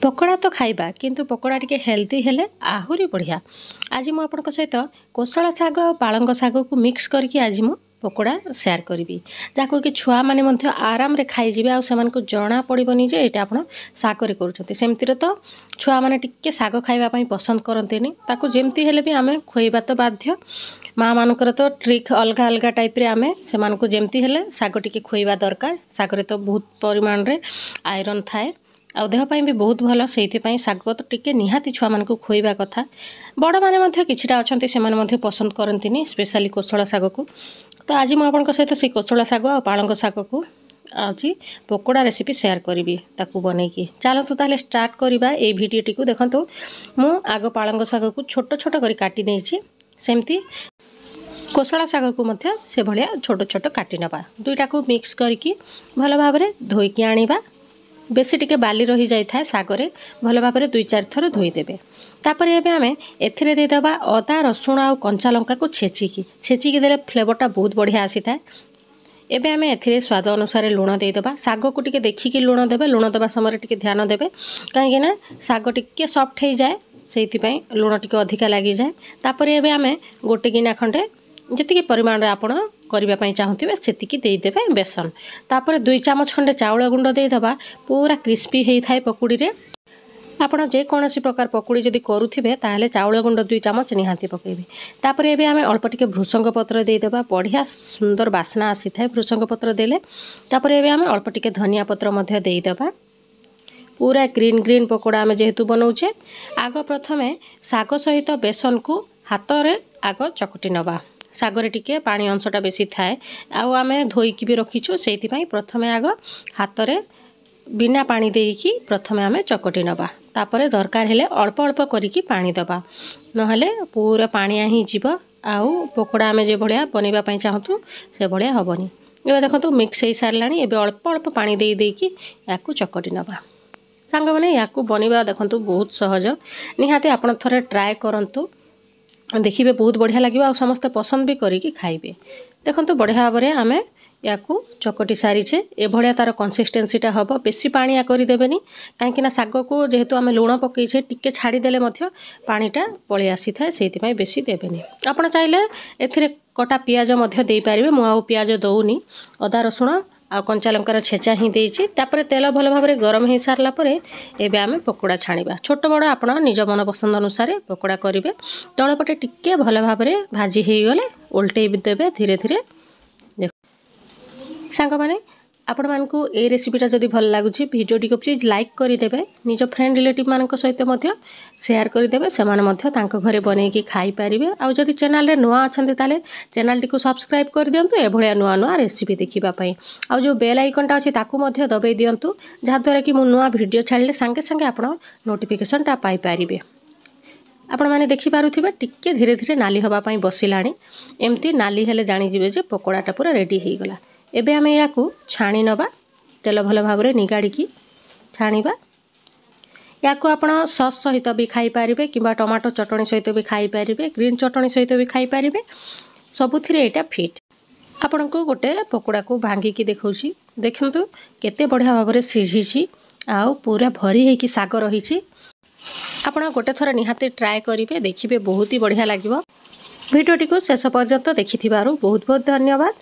पकोड़ा तो खाइबा किंतु पकोड़ा टिके हेल्दी हेले आहुरी बढ़िया। आज मु आपनक सहित कोशला शाग और पालंग शाग को मिक्स करके आज मु पकोड़ा शेयर करी जहाँको कि छुआ मैंने मध्य आराम रे खाई जिवे आ सेमान को जना पड़बनी जे एटा आपण शाग रे करूछथि। सेमतिर तो छुआ मैंने टिके शाग खाइबा पई पसंद करंतेनी ताको जेमती हेले भी आमे खोइबा तो बाध्य। माँ मानकर तो ट्रिक अलग अलग टाइप रे आमे सेमान को जेमती हेले शाग टिके खोइबा दरकार। शाग रे तो बहुत परिमाण रे आयरन थाए आ देह ପାଇଁ भी बहुत भल से शाग तो टिके निहाती छुआ मान को खोइबा कथा। बड़ माने मध्य किछिटा अछंती से माने मध्य पसंद करंतिनी स्पेशली कोशला शाग को। तो आज मु आपनक सहित से कोशला शाग और पालंग शाग को आज पकोड़ा रेसिपी शेयर करी ताकू बनईकी। चलतु ताले स्टार्ट करवा ए भिडियोटी को। देखंतु मु आग पालंग शाग को छोट छोट करी काटी नेछि, सेमती कोशला शाग को मध्य से भलिया छोट छोट काटी नबा। दुईटा को मिक्स करके भल भाव में धोईकी आनिबा। बेसी टिके बाली रही जाई थाए सागरे भल भाव में 2-4 थर धोईदेवे। तापर एबे आमे एथिरे दे दबा अदा रसुण आ कंचा लंका को छेचिकी देले फ्लेवरटा बहुत बढ़िया आसी थाए। एबे आमे एथिरे स्वाद अनुसार लुण दे दबा। साग को टिके देखिकी लुण देबे। लुण दबा समय टिके ध्यान देबे कहीं ना साग टिके सॉफ्ट हो जाए सेति पई लुण टिके अधिका लागी जाए। तापर एबे आमे गोटे गिना खंडे जतिके परिमाण रे आपण करबा पई चाहूथिबे सेतिकी देई देबे बेसन। तापर 2 चमच खंडे चाउल गुंड देई दबा। पूरा क्रिस्पी हेई थाए पकुड़ी रे। आपण जे कोनोसी प्रकार पकुड़ी जदि करूथिबे ताहले चाउल गुंड 2 चमच निहाती पकेबे। तापर एबे आमे अल्प टिके भृसंग पत्र देई दबा। बढ़िया सुंदर बासना आसी थाए भृसंग पत्र देले। तापर एबे आमे अल्प टिके धनिया पत्र मध्य देई दबा। पूरा ग्रीन ग्रीन पकोड़ा आमे जेहेतु बनाउछे आग प्रथमे साग सहित बेसन को हाथ रे आग चकटी नबा। सागरे टिके पानी अंशटा बेसी थाए आउ आमे धोईकी भी रखीछु सेति पई प्रथमे आग हाथ रे बिना पानी देईकी प्रथमे आमे चकटी नबा। तापरे दरकार हेले अल्प अल्प करिकी पानी दबा नहले पूरा पानिया ही जीव आउ पकोड़ा आमे जे भलिया बनेबा पई चाहतु से भलिया हबनी। एबे देखंतु मिक्स हेई सारलानी। एबे अल्प अल्प पानी देई देईकी याकू चकटी नबा। सांग माने याकू बनेबा देखंतु बहुत सहज। निहाते आपण थरे ट्राई करंतु देखिए बहुत बढ़िया लगे आ समस्त पसंद भी करिकी खाइबे। देखंतु बढ़िया भाव में आमे याकू चकटी सारीचे ए भलिया तार कंसिस्टेंसीटा हबो। बेसी पानिया करि देबेनी काहेकि ना साग को जेहेतु आमे लुण पकईछे टिके छाड़ी देले मध्य पानीटा पळी आसी थाए सेति पई बेसी देबेनी। आपण चाहिले एथिरे कटा पियाज मध्य देई पारिबे। मु आ पियाज दउनी। अदा रसुण आ कंचा लंकार छेचा ही देइछि। तापर तेल भल भाव में गरम हो सारला परे एबे आमे पकोड़ा छाणीबा। छोट बड़ आपण निज मन पसंद अनुसार पकोड़ा करिवे। तळपटे टिके भल भाव में भाजी हो गले उल्टे देबे धीरे धीरे। सांग माने आपण मानकू ए रेसिपीटा जदि भल लागुछि भिडियोटी को प्लीज लाइक करदेवे। निज फ्रेंड रिलेटिव मानक सहित मध्य शेयर करदेवे। सेमाने मध्य तांको घरे बनैकी खाई पारिबे। आ जदि चैनल रे नुआ अछंती ताले चैनल टी को सब्सक्राइब कर दियंतु ए भलिया नुआ नुआ रेसिपी देखिबा पई। आ जो बेल आइकनटा अछि ताकू मध्य दबाई दियंतु जहा द्वारा कि मु नुआ वीडियो छाड़ले संगे संगे आपण नोटिफिकेशन टा पाई पारिबे। आपण माने देखि पारुथिबे टिके धीरे धीरे नाली हवा पई बसिलाणी। एमती नाली हेले जानि जिवे जे पकोड़ाटा पूरा रेडी हेई गला। एबे आमे याकू छाणी नबा। तेल भल भाव में निगाड़िकी छाणीबा। याकू आपण सॉस सहित भी खाई पारिबे किंबा टमाटो चटणी सहित भी खाई पारिबे, ग्रीन चटणी सहित भी खाई पारिबे। सबुथिरे एटा फिट। आपण को गोटे पकोड़ा को भांगिकी देखौछि। देखंतु केते बढ़िया भाव में सिझिछि आउ पूरा भरी हेकी साग रहिछि। आपण गोटे थर निहाते ट्राई करिवे देखिबे बहुत ही बढ़िया लागिवो। भिडियोटी को शेष पर्यंत देखिथिबारु बहुत बहुत धन्यवाद।